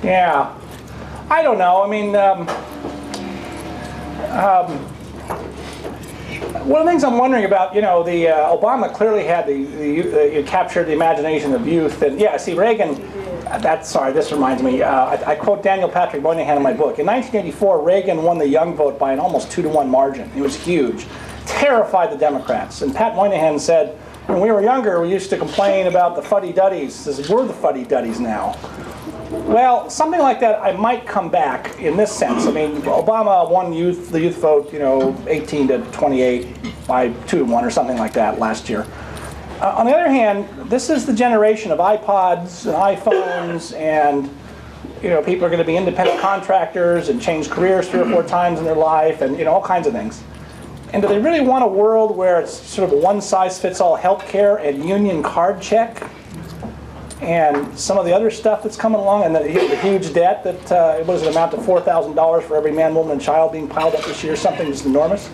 Yeah. I don't know. I mean, one of the things I'm wondering about, you know, the Obama clearly had captured the imagination of youth, and yeah, see Reagan. Sorry, this reminds me. I quote Daniel Patrick Moynihan in my book. In 1984, Reagan won the young vote by an almost 2-to-1 margin. It was huge, terrified the Democrats. And Pat Moynihan said, when we were younger, we used to complain about the fuddy-duddies. Says, we're the fuddy-duddies now. Well, something like that I might come back in this sense. I mean, Obama won the youth vote, you know, 18 to 28 by 2-to-1 or something like that last year. On the other hand, this is the generation of iPods and iPhones, and you know, people are going to be independent contractors and change careers 3 or 4 times in their life, and you know, all kinds of things. And do they really want a world where it's sort of a one-size-fits-all healthcare and union card check? And some of the other stuff that's coming along, and the huge debt that what does it amount to $4,000 for every man, woman, and child being piled up this year, something just enormous.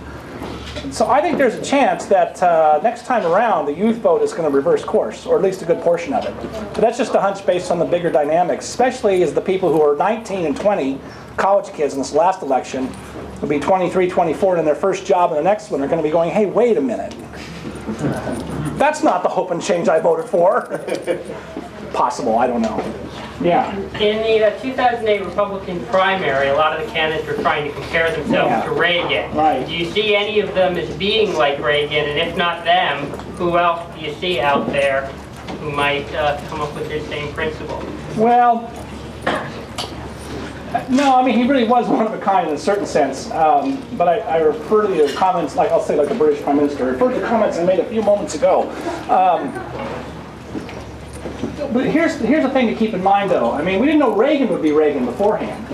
So I think there's a chance that next time around the youth vote is going to reverse course, or at least a good portion of it. But that's just a hunch based on the bigger dynamics, especially as the people who are 19 and 20, college kids in this last election, will be 23, 24, and in their first job and the next one are going to be going, hey, wait a minute. That's not the hope and change I voted for. Possible, I don't know. Yeah. In the 2008 Republican primary, a lot of the candidates were trying to compare themselves to Reagan. Right. Do you see any of them as being like Reagan? And if not them, who else do you see out there who might come up with this same principle? Well, no, I mean, he really was one of a kind in a certain sense. But I refer to the comments, like I'll say like the British Prime Minister, I refer to the comments I made a few moments ago. But here's the thing to keep in mind, though. I mean, we didn't know Reagan would be Reagan beforehand.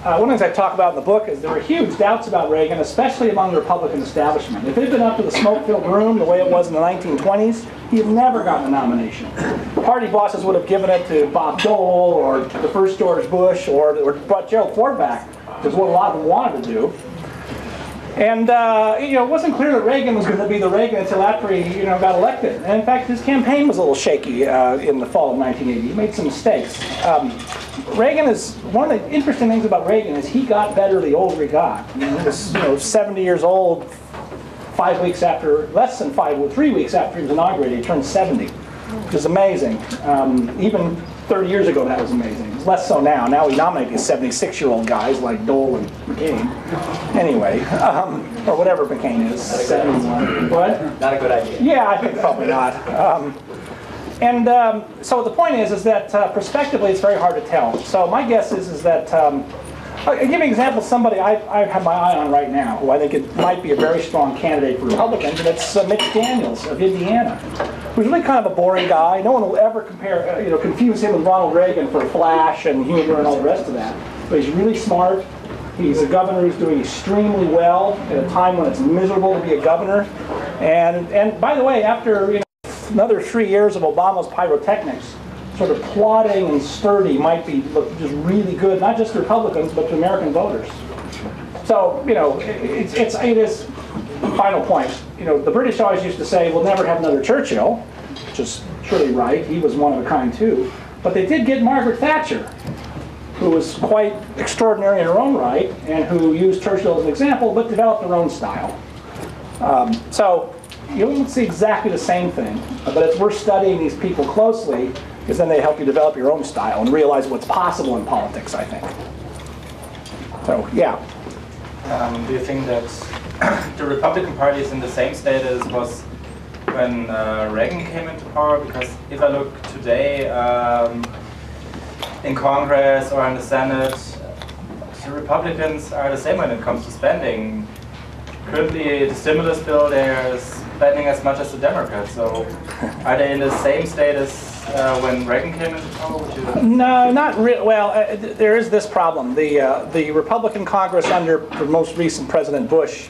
One of the things I talk about in the book is there were huge doubts about Reagan, especially among the Republican establishment. If it had been up to the smoke-filled room the way it was in the 1920s, he'd never gotten a nomination. Party bosses would have given it to Bob Dole or the first George Bush or brought Gerald Ford back, which is what a lot of them wanted to do. And you know, it wasn't clear that Reagan was going to be the Reagan until after he got elected. And in fact, his campaign was a little shaky in the fall of 1980. He made some mistakes. Reagan is one of the interesting things about Reagan is he got better the older he got. I mean, he was 70 years old 5 weeks after, less than 3 weeks after he was inaugurated. He turned 70, which is amazing. Even 30 years ago, that was amazing. It's less so now. Now we nominate these 76-year-old guys like Dole and McCain. Anyway, or whatever McCain is, 71. What? Not a good idea. Yeah, I think probably not. So the point is that prospectively, it's very hard to tell. So my guess is that I'll give you an example of somebody I have my eye on right now, who I think it might be a very strong candidate for Republicans, and it's Mitch Daniels of Indiana, who's really kind of a boring guy. No one will ever confuse him with Ronald Reagan for flash and humor and all the rest of that. But he's really smart. He's a governor who's doing extremely well at a time when it's miserable to be a governor. And by the way, after another 3 years of Obama's pyrotechnics, sort of plodding and sturdy might be just really good, not just to Republicans, but to American voters. So, it is, final point, the British always used to say, we'll never have another Churchill, which is surely right. He was one of a kind too. But they did get Margaret Thatcher, who was quite extraordinary in her own right, and who used Churchill as an example, but developed her own style. So you won't see exactly the same thing, but it's worth studying these people closely, because then they help you develop your own style and realize what's possible in politics, I think. So, yeah. Do you think that the Republican Party is in the same state as was when Reagan came into power? Because if I look today in Congress or in the Senate, the Republicans are the same when it comes to spending. Currently, the stimulus bill, they're spending as much as the Democrats. So, are they in the same state as when Reagan came into power? No, not really. Well, there is this problem. The Republican Congress under the most recent President Bush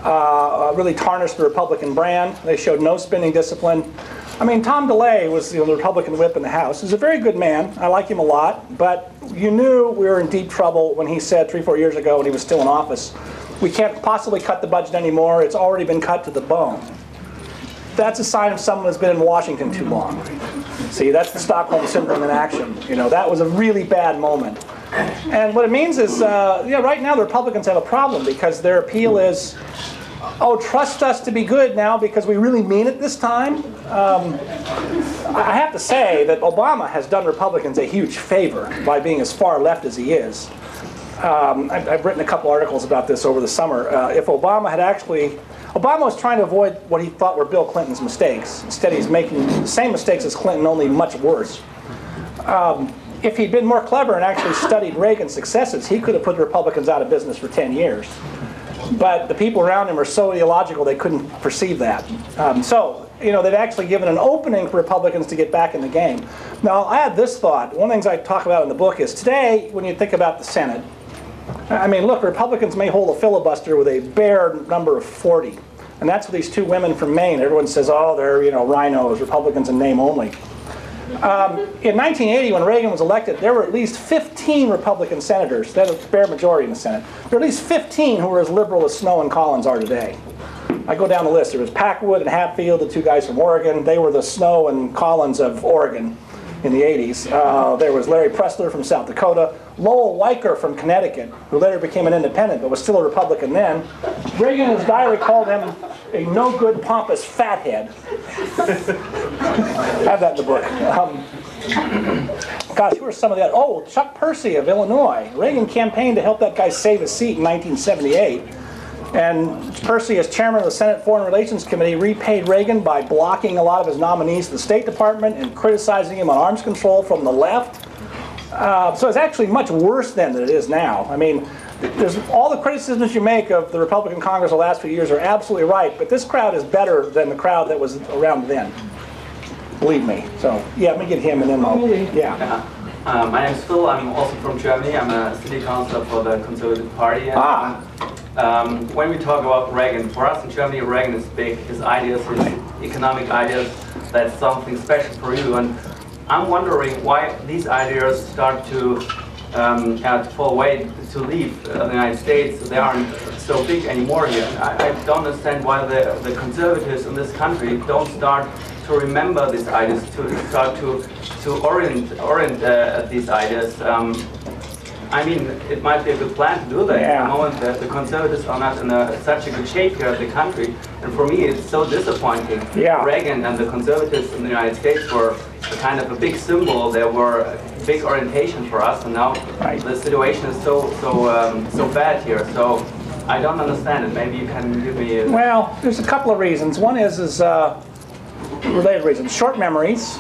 really tarnished the Republican brand. They showed no spending discipline. I mean, Tom DeLay was the Republican whip in the House. He's a very good man. I like him a lot. But you knew we were in deep trouble when he said 3 or 4 years ago when he was still in office, we can't possibly cut the budget anymore. It's already been cut to the bone. That's a sign of someone who's been in Washington too long. See, that's the Stockholm Syndrome in action. You know, that was a really bad moment. And what it means is, right now the Republicans have a problem because their appeal is, oh, trust us to be good now because we really mean it this time. I have to say that Obama has done Republicans a huge favor by being as far left as he is. I've written a couple articles about this over the summer. If Obama had actually... Obama was trying to avoid what he thought were Bill Clinton's mistakes. Instead, he's making the same mistakes as Clinton, only much worse. If he'd been more clever and actually studied Reagan's successes, he could have put the Republicans out of business for 10 years. But the people around him are so ideological they couldn't perceive that. They've actually given an opening for Republicans to get back in the game. Now, I'll add this thought. One of the things I talk about in the book is today, when you think about the Senate, I mean, look, Republicans may hold a filibuster with a bare number of 40. And that's what these two women from Maine, everyone says, oh, they're, rhinos, Republicans in name only. In 1980, when Reagan was elected, there were at least 15 Republican senators. They had a bare majority in the Senate. There were at least 15 who were as liberal as Snow and Collins are today. I go down the list. There was Packwood and Hatfield, the two guys from Oregon. They were the Snow and Collins of Oregon in the 80s. There was Larry Pressler from South Dakota. Lowell Weicker from Connecticut, who later became an independent but was still a Republican then. Reagan in his diary called him a no-good, pompous fathead. I have that in the book. Gosh, who are some of the other? Oh, Chuck Percy of Illinois. Reagan campaigned to help that guy save his seat in 1978. And Percy, as chairman of the Senate Foreign Relations Committee, repaid Reagan by blocking a lot of his nominees to the State Department and criticizing him on arms control from the left. So it's actually much worse then than it is now. I mean, there's all the criticisms you make of the Republican Congress the last few years are absolutely right, but this crowd is better than the crowd that was around then. Believe me. So, yeah, let me get him and then I'll... Yeah. My name is Phil. I'm also from Germany. I'm a city councilor for the Conservative Party. And, when we talk about Reagan, for us in Germany, Reagan is big. His ideas, his economic ideas, that's something special for you. And I'm wondering why these ideas start to fall away, to leave the United States. They aren't so big anymore here. I don't understand why the conservatives in this country don't start to remember these ideas, to start to orient these ideas. I mean, it might be a good plan to do that. Yeah. At the moment that the conservatives are not in such a good shape here in the country. And for me, it's so disappointing. Yeah. Reagan and the conservatives in the United States were kind of a big symbol. They were a big orientation for us. And now the situation is so bad here. So I don't understand it. Maybe you can give me a... Well, there's a couple of reasons. One is related reasons. Short memories.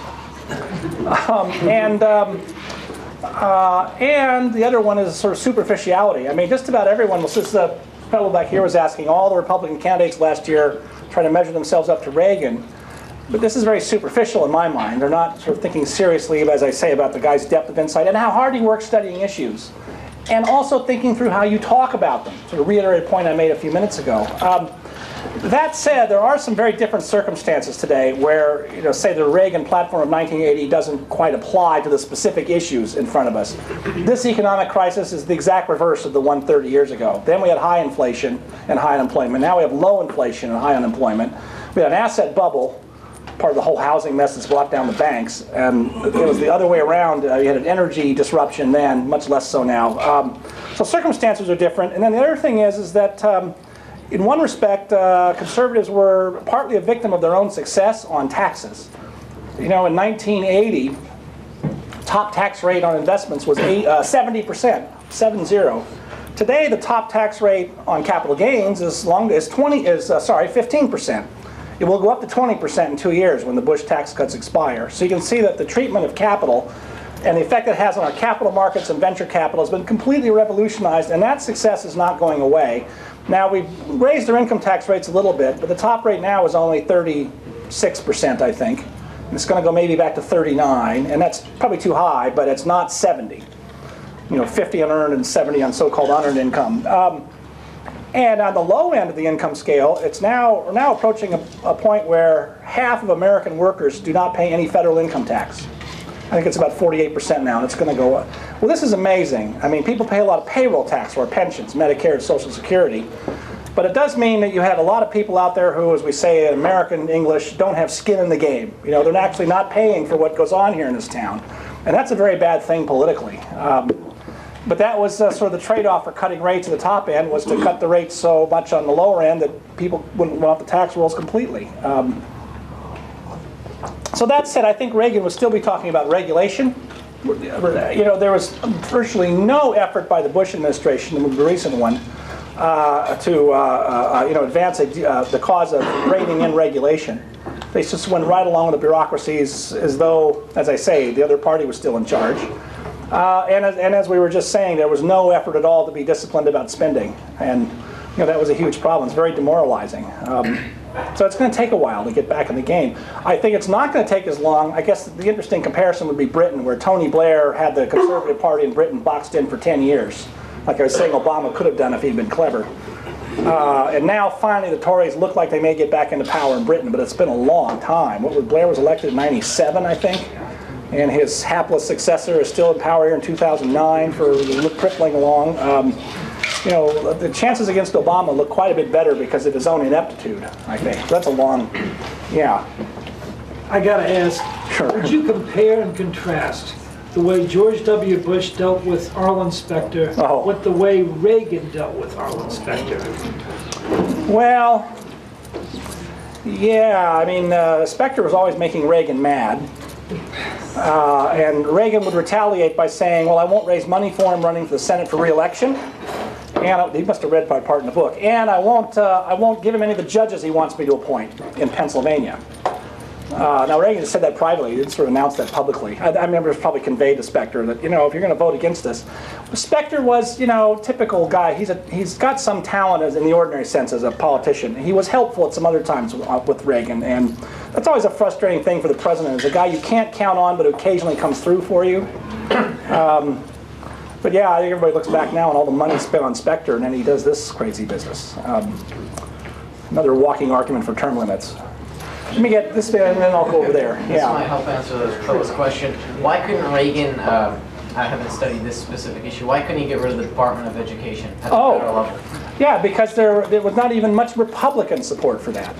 And the other one is sort of superficiality. I mean, just about everyone, this fellow back here was asking all the Republican candidates last year trying to measure themselves up to Reagan. But this is very superficial in my mind. They're not sort of thinking seriously, as I say, about the guy's depth of insight and how hard he works studying issues. And also thinking through how you talk about them, sort of reiterate a point I made a few minutes ago. That said, there are some very different circumstances today where, say the Reagan platform of 1980 doesn't quite apply to the specific issues in front of us. This economic crisis is the exact reverse of the one 30 years ago. Then we had high inflation and high unemployment. Now we have low inflation and high unemployment. We had an asset bubble, part of the whole housing mess that's brought down the banks. And it was the other way around. You had an energy disruption then, much less so now. So circumstances are different. And then the other thing is that in one respect, conservatives were partly a victim of their own success on taxes. In 1980, top tax rate on investments was 70%, 7-0. Today, the top tax rate on capital gains is 15%. It will go up to 20% in 2 years when the Bush tax cuts expire. So you can see that the treatment of capital and the effect it has on our capital markets and venture capital has been completely revolutionized, and that success is not going away. Now, we've raised our income tax rates a little bit, but the top rate now is only 36%, I think. And it's going to go maybe back to 39, and that's probably too high, but it's not 70. 50 on earned and 70 on so-called unearned income. And on the low end of the income scale, we're now approaching a point where half of American workers do not pay any federal income tax. I think it's about 48% now, and it's going to go up. Well, this is amazing. I mean, people pay a lot of payroll tax or pensions, Medicare, and Social Security. But it does mean that you had a lot of people out there who, as we say in American English, don't have skin in the game. You know, they're actually not paying for what goes on here in this town. And that's a very bad thing politically. But that was sort of the trade-off for cutting rates at the top end, was to cut the rates so much on the lower end that people wouldn't want the tax rolls completely. So that said, I think Reagan would still be talking about regulation. You know, there was virtually no effort by the Bush administration, the recent one, to advance the cause of reining in regulation. They just went right along with the bureaucracies as though, as I say, the other party was still in charge. And as we were just saying, there was no effort at all to be disciplined about spending. And you know, that was a huge problem. It's very demoralizing. So it's going to take a while to get back in the game. I think it's not going to take as long. I guess the interesting comparison would be Britain, where Tony Blair had the Conservative Party in Britain boxed in for 10 years. Like I was saying, Obama could have done if he'd been clever. And now, finally, the Tories look like they may get back into power in Britain, but it's been a long time. Blair was elected in '97, I think, and his hapless successor is still in power here in 2009 for crippling along. You know, the chances against Obama look quite a bit better because of his own ineptitude, I think. So that's a long, yeah. I gotta ask, Sure. would you compare and contrast the way George W. Bush dealt with Arlen Specter with the way Reagan dealt with Arlen Specter? Well, yeah, I mean, Specter was always making Reagan mad. And Reagan would retaliate by saying, well, I won't raise money for him running for the Senate for re-election. And he must have read my part in the book. And I won't give him any of the judges he wants me to appoint in Pennsylvania. Now, Reagan said that privately. He didn't sort of announce that publicly. I remember it was probably conveyed to Specter that, you know, if you're going to vote against this. Specter was, you know, typical guy. He's got some talent in the ordinary sense as a politician. He was helpful at some other times with Reagan. And that's always a frustrating thing for the president, is a guy you can't count on but occasionally comes through for you. But yeah, I think everybody looks back now and all the money spent on Specter, and then he does this crazy business. Another walking argument for term limits. Let me get this bit and then I'll go over there. This might help answer the fellows' question. Why couldn't Reagan, I haven't studied this specific issue, why couldn't he get rid of the Department of Education at the federal level? Yeah, because there was not even much Republican support for that.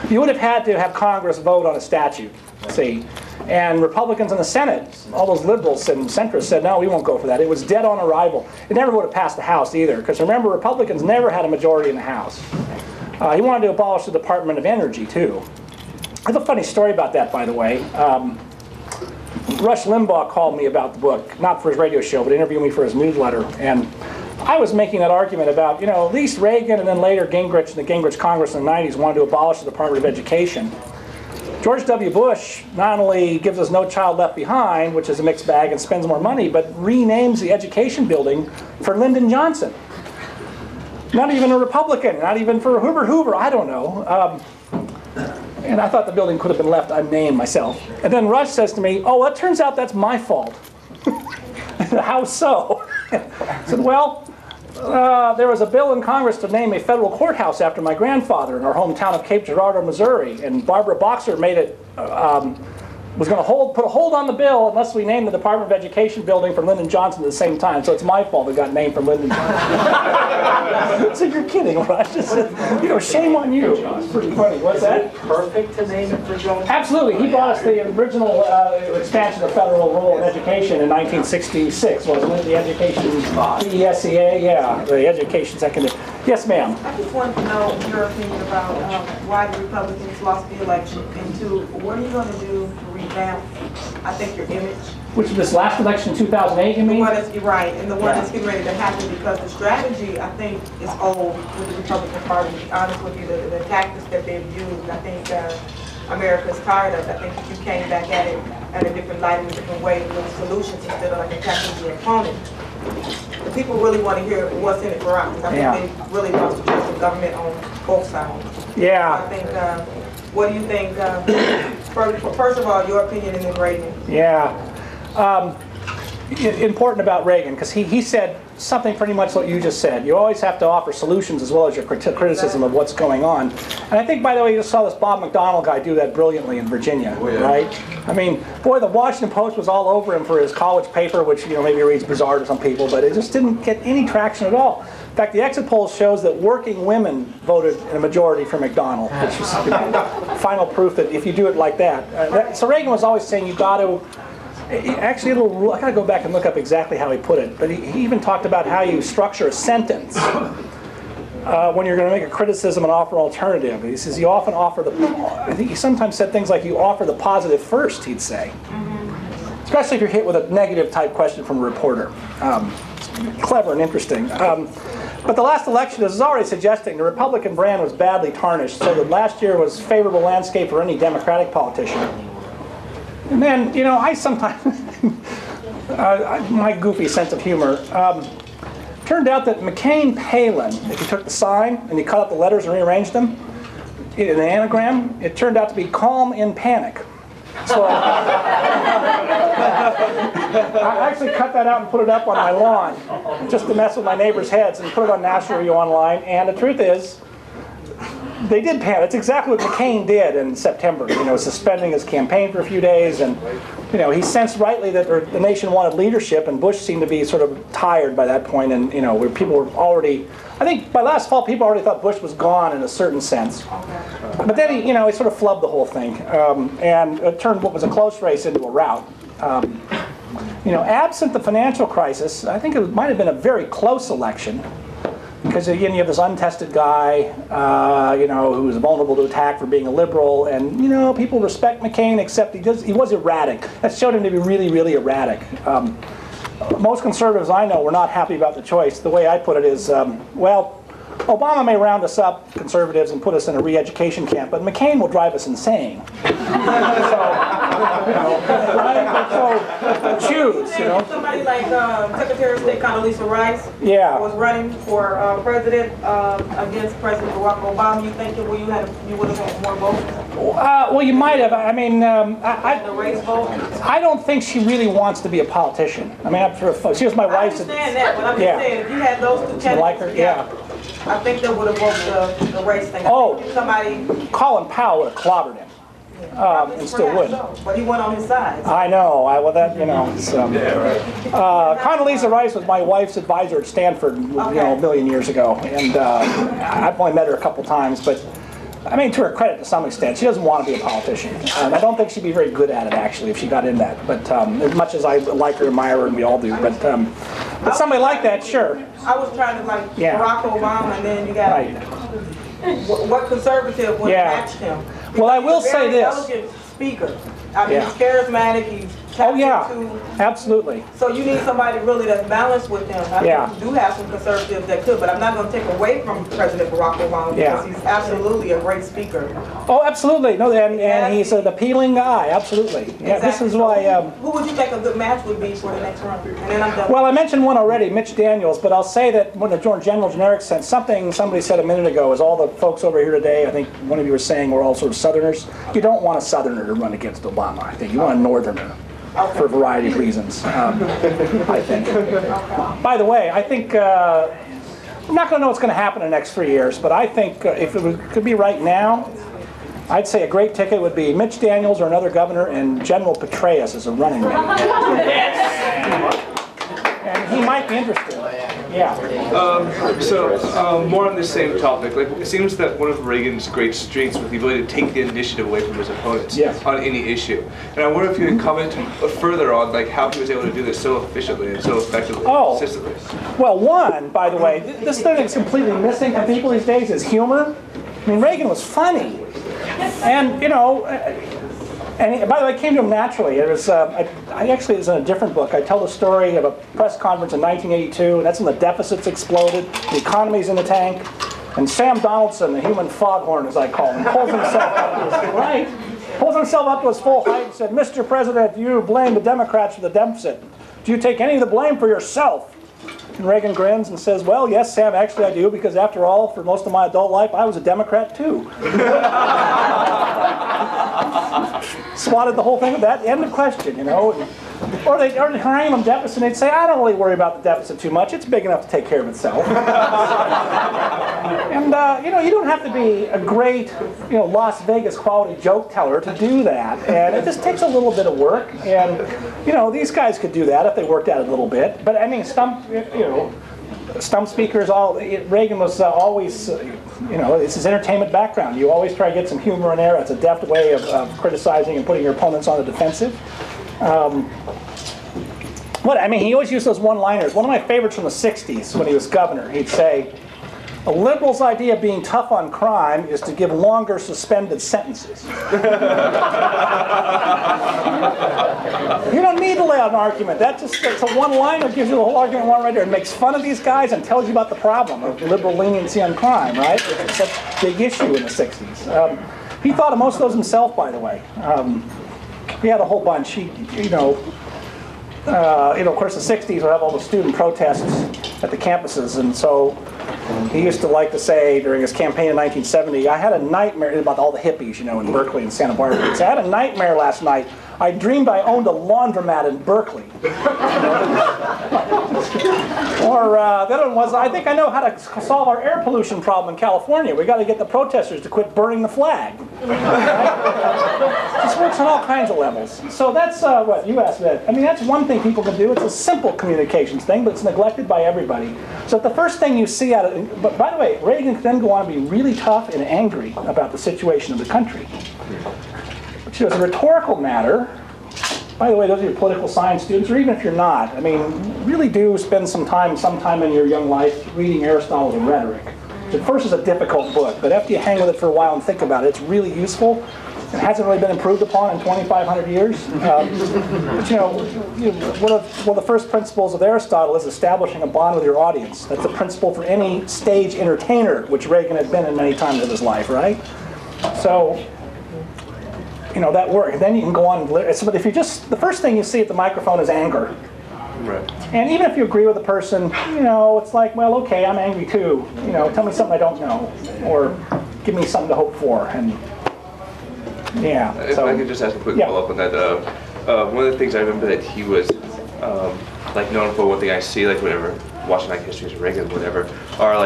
You would have had to have Congress vote on a statute, see. And Republicans in the Senate, all those liberals and centrists said, no, we won't go for that. It was dead on arrival. It never would have passed the House either, because remember, Republicans never had a majority in the House. He wanted to abolish the Department of Energy, too. I have a funny story about that, by the way. Rush Limbaugh called me about the book, not for his radio show, but interviewed me for his newsletter. And I was making that argument about, you know, at least Reagan and then later Gingrich and the Gingrich Congress in the 90s wanted to abolish the Department of Education. George W. Bush not only gives us No Child Left Behind, which is a mixed bag, and spends more money, but renames the education building for Lyndon Johnson. Not even a Republican, not even for Hoover, I don't know. And I thought the building could have been left unnamed myself. And then Rush says to me, oh, it turns out that's my fault. How so? I said, well, there was a bill in Congress to name a federal courthouse after my grandfather in our hometown of Cape Girardeau, Missouri. And Barbara Boxer made it, was going to put a hold on the bill unless we named the Department of Education building for Lyndon Johnson at the same time. So it's my fault it got named for Lyndon Johnson. So you're kidding, Rush. You know, shame on you. It's pretty funny. What's that? Perfect to name it for Johnson? Absolutely. He brought us the original expansion of federal role in education in 1966, wasn't it? The education, ESEA, yeah, the education secondary. Yes, ma'am. I just wanted to know your opinion about why the Republicans lost the election, and two, what are you going to do to revamp, I think, your image? Which this last election, 2008, you mean? The one that's, right, and the one that's getting ready to happen, because the strategy, I think, is old with the Republican Party. To be honest with you, the tactics that they've used, I think America's tired of. I think if you came back at it at a different light, in a different way, with solutions instead of like attacking the opponent. The people really want to hear what's in it for us. I think they really want to trust the government on both sides. Yeah. I think, what do you think, first of all, your opinion and then Reagan? Yeah. important about Reagan, because he said something pretty much what you just said. You always have to offer solutions as well as your criticism of what's going on. And I think, by the way, you just saw this Bob McDonnell guy do that brilliantly in Virginia, right? I mean, boy, the Washington Post was all over him for his college paper, which maybe reads bizarre to some people, but it just didn't get any traction at all. In fact, the exit poll shows that working women voted in a majority for McDonnell, which is final proof that if you do it like that. So Reagan was always saying you got to. Actually, I got to go back and look up exactly how he put it, but he even talked about how you structure a sentence when you're going to make a criticism and offer an alternative. He says you often offer I think he sometimes said things like you offer the positive first, he'd say. Especially if you're hit with a negative type question from a reporter. Clever and interesting. But the last election is already suggesting the Republican brand was badly tarnished, so that last year was favorable landscape for any Democratic politician. And then, I sometimes, my goofy sense of humor, turned out that McCain-Palin, if you took the sign and you cut out the letters and rearranged them in an anagram, it turned out to be calm in panic. So I actually cut that out and put it up on my lawn, just to mess with my neighbors' heads, and put it on National Review Online. And the truth is, they did panic. It's exactly what McCain did in September, suspending his campaign for a few days. And, he sensed rightly that the nation wanted leadership, and Bush seemed to be sort of tired by that point. And, where people were already, I think by last fall, people already thought Bush was gone in a certain sense. But then he sort of flubbed the whole thing. And it turned what was a close race into a rout. Absent the financial crisis, I think it might have been a very close election. Because again, you have this untested guy, who was vulnerable to attack for being a liberal, and people respect McCain, except he was erratic. That showed him to be really, really erratic. Most conservatives I know were not happy about the choice. The way I put it is, Obama may round us up, conservatives, and put us in a re-education camp, but McCain will drive us insane. So choose, Somebody like Secretary of State Condoleezza Rice was running for president against President Barack Obama. You think you would have had more votes? Well, you might have. I mean, the race vote? I don't think she really wants to be a politician. I mean, she was my wife's. I understand that, but I'm just saying, if you had those two candidates like her, together, I think that would have voted the race thing. Colin Powell would have clobbered him. And still would. But he went on his side. I know. Condoleezza Rice was my wife's advisor at Stanford, a million years ago, and I've only met her a couple times, but I mean, to her credit, to some extent, she doesn't want to be a politician. I don't think she'd be very good at it, actually, if she got in that. But as much as I like her, admire her, and we all do, but somebody like that, sure. I was trying to Barack Obama, and then you got what conservative would have matched him? Well, I will say this. Intelligent speaker. I mean, he's charismatic. He's absolutely. So you need somebody really that's balanced with him. I think we do have some conservatives that could, but I'm not going to take away from President Barack Obama because he's absolutely a great speaker. Oh, absolutely. No, and he's an appealing guy. Absolutely. Yeah. Exactly. This is why. Who would you think a good match would be for the next run? And then I'm done. Well, I mentioned one already, Mitch Daniels, but I'll say that when the General Generic sent somebody said a minute ago is all the folks over here today, I think one of you were saying we're all sort of Southerners. You don't want a Southerner to run against Obama, I think. You want a Northerner. For a variety of reasons, I think. By the way, I think, I'm not going to know what's going to happen in the next 3 years, but I think if it could be right now, I'd say a great ticket would be Mitch Daniels or another governor and General Petraeus as a running mate. And he might be interested. More on the same topic. It seems that one of Reagan's great strengths was the ability to take the initiative away from his opponents on any issue. And I wonder if you could comment further on how he was able to do this so efficiently and so effectively, consistently. Well, one, by the way, this thing that's completely missing from people these days is humor. I mean, Reagan was funny, and and by the way, it came to him naturally. It was, it was in a different book. I tell the story of a press conference in 1982. That's when the deficits exploded, the economy's in the tank, and Sam Donaldson, the human foghorn, as I call him, pulls himself up to his full height and said, "Mr. President, you blame the Democrats for the deficit. Do you take any of the blame for yourself?" And Reagan grins and says, "Well, yes, Sam, actually I do, because after all, for most of my adult life, I was a Democrat too." Swatted the whole thing at that end of question, Or they'd hang them deficit, and they'd say, I don't really worry about the deficit too much. It's big enough to take care of itself. And, you don't have to be a great, Las Vegas quality joke teller to do that. And it just takes a little bit of work. And, these guys could do that if they worked at it a little bit. But, I mean, stump speakers, Reagan was always, it's his entertainment background. You always try to get some humor in there. It's a deft way of criticizing and putting your opponents on the defensive. He always used those one-liners. One of my favorites from the 60s when he was governor, he'd say, a liberal's idea of being tough on crime is to give longer suspended sentences. You don't need to lay out an argument. It's a one-liner that gives you the whole argument in one right there. It makes fun of these guys and tells you about the problem of liberal leniency on crime, right? It's a big issue in the 60s. He thought of most of those himself, by the way. He had a whole bunch. Of course, the 60s would have all the student protests at the campuses, and so he used to like to say during his campaign in 1970, I had a nightmare about all the hippies, in Berkeley and Santa Barbara. He'd say, I had a nightmare last night. I dreamed I owned a laundromat in Berkeley. Or the other one was, I think I know how to solve our air pollution problem in California. We got to get the protesters to quit burning the flag. This works on all kinds of levels. So that's what you asked that. That's one thing people can do. It's a simple communications thing, but it's neglected by everybody. So the first thing you see out of it, but by the way, Reagan could then go on to be really tough and angry about the situation of the country. Which is a rhetorical matter. By the way, those are your political science students, or even if you're not, really do spend sometime in your young life reading Aristotle's Rhetoric. At first it's a difficult book, but after you hang with it for a while and think about it, it's really useful. It hasn't really been improved upon in 2,500 years. One of the first principles of Aristotle is establishing a bond with your audience. That's a principle for any stage entertainer, which Reagan had been in many times of his life, right? So, that work. And then you can go on. But if the first thing you see at the microphone is anger. Right. And even if you agree with the person, it's like, well, okay, I'm angry too. Tell me something I don't know, or give me something to hope for. And yeah. If I could just ask a quick follow-up on that. One of the things I remember that he was known for, one thing I see whenever watching histories of Reagan, whatever, are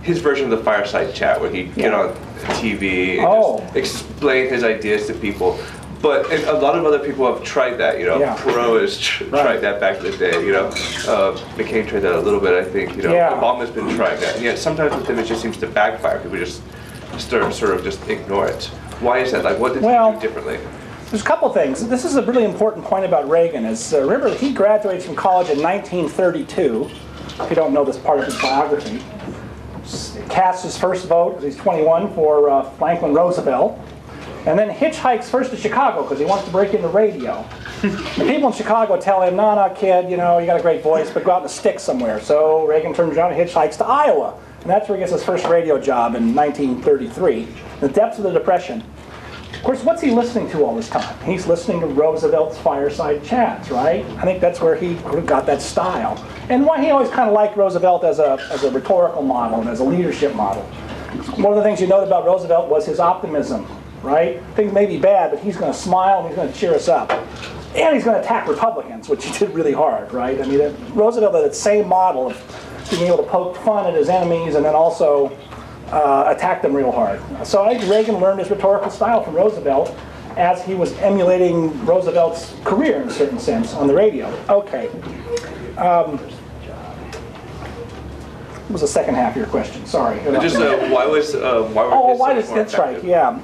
his version of the fireside chat where he'd get on TV and just explain his ideas to people. But a lot of other people have tried that, Perot has tried that back in the day, McCain tried that a little bit, I think, Obama's been trying that. And yet sometimes with him it just seems to backfire. People just sort of just ignore it. Why is that? What did he do differently? There's a couple things. This is a really important point about Reagan. Remember, he graduated from college in 1932. If you don't know this part of his biography. Casts his first vote, he's 21, for Franklin Roosevelt. And then hitchhikes first to Chicago because he wants to break into radio. The people in Chicago tell him, no, kid, you got a great voice, but go out in the sticks somewhere. So Reagan turns around and hitchhikes to Iowa. And that's where he gets his first radio job in 1933, the depths of the Depression. Of course, what's he listening to all this time? He's listening to Roosevelt's fireside chats, right? I think that's where he got that style. And why he always kind of liked Roosevelt as a rhetorical model and as a leadership model. One of the things you note about Roosevelt was his optimism, right? Things may be bad, but he's going to smile and he's going to cheer us up. And he's going to attack Republicans, which he did really hard, right? Roosevelt had that same model of being able to poke fun at his enemies and then also attack them real hard. So I think Reagan learned his rhetorical style from Roosevelt as he was emulating Roosevelt's career in a certain sense on the radio. Okay. What was the second half of your question? Sorry. Just why was that's right. Yeah.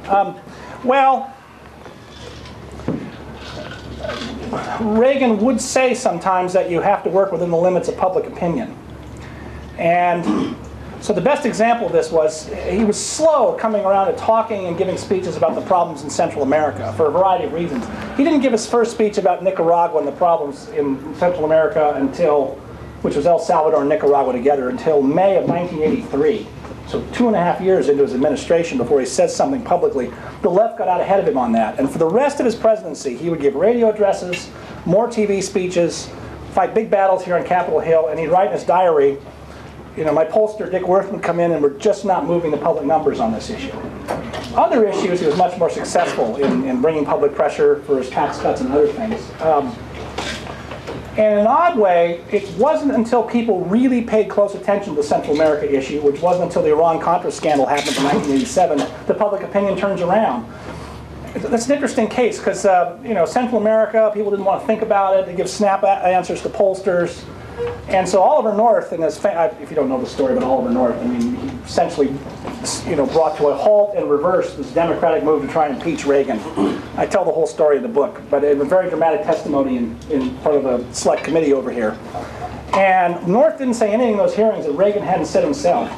Well, Reagan would say sometimes that you have to work within the limits of public opinion, and so the best example of this was he was slow coming around and talking and giving speeches about the problems in Central America for a variety of reasons. He didn't give his first speech about Nicaragua and the problems in Central America which was El Salvador and Nicaragua together, until May of 1983. So 2.5 years into his administration before he says something publicly. The left got out ahead of him on that. And for the rest of his presidency, he would give radio addresses, more TV speeches, fight big battles here on Capitol Hill, and he'd write in his diary, my pollster, Dick Worth, would come in and we're just not moving the public numbers on this issue. other issues, he was much more successful in bringing public pressure for his tax cuts and other things. And in an odd way, it wasn't until people really paid close attention to the Central America issue, which wasn't until the Iran-Contra scandal happened in 1987, the public opinion turns around. That's an interesting case because, you know, Central America, people didn't want to think about it. They give snap answers to pollsters. And so Oliver North, and if you don't know the story about Oliver North, I mean, he essentially, you know, brought to a halt and reversed this Democratic move to try and impeach Reagan. I tell the whole story in the book, but it was a very dramatic testimony in part of the select committee over here. And North didn't say anything in those hearings that Reagan hadn't said himself.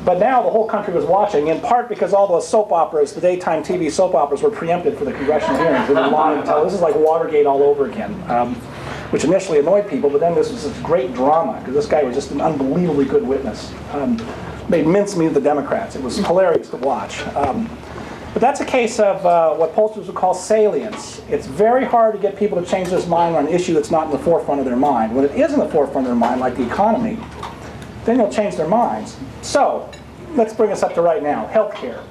But now the whole country was watching, in part because all those soap operas, the daytime TV soap operas, were preempted for the congressional hearings. They were long until this is like Watergate all over again, which initially annoyed people, but then this was this great drama because this guy was just an unbelievably good witness. Made mincemeat of the Democrats. It was hilarious to watch. But that's a case of what pollsters would call salience. It's very hard to get people to change their mind on an issue that's not in the forefront of their mind. When it is in the forefront of their mind, like the economy, then they'll change their minds. So, let's bring us up to right now, healthcare.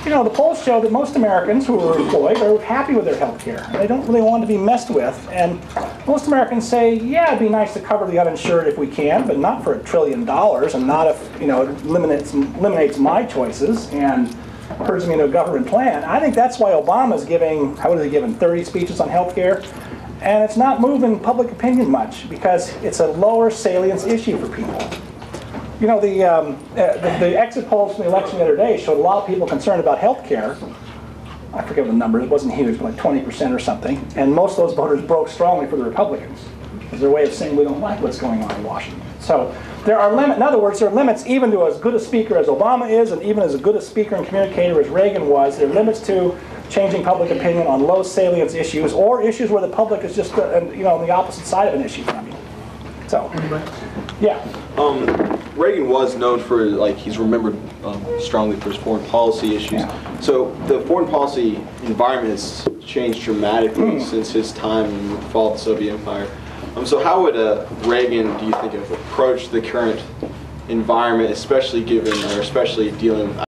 You know, the polls show that most Americans who are employed are happy with their healthcare. They don't really want to be messed with. And most Americans say, yeah, it'd be nice to cover the uninsured if we can, but not for $1 trillion, and not if, you know, it eliminates my choices and hurts me into a government plan. I think that's why Obama's giving, how was he giving, 30 speeches on healthcare? And it's not moving public opinion much because it's a lower salience issue for people. You know, the exit polls from the election the other day showed a lot of people concerned about health care. I forget the number, it wasn't huge, but like 20% or something. And most of those voters broke strongly for the Republicans as their way of saying we don't like what's going on in Washington. So there are limits, in other words, there are limits even to as good a speaker as Obama is, and even as good a speaker and communicator as Reagan was. There are limits to changing public opinion on low salience issues or issues where the public is just, you know, on the opposite side of an issue. I mean, so, yeah. Reagan was known for, like, he's remembered strongly for his foreign policy issues. Yeah. So the foreign policy environment has changed dramatically since his time in the fall of the Soviet Empire. So how would Reagan, do you think, have approached the current environment, especially given, or especially dealing with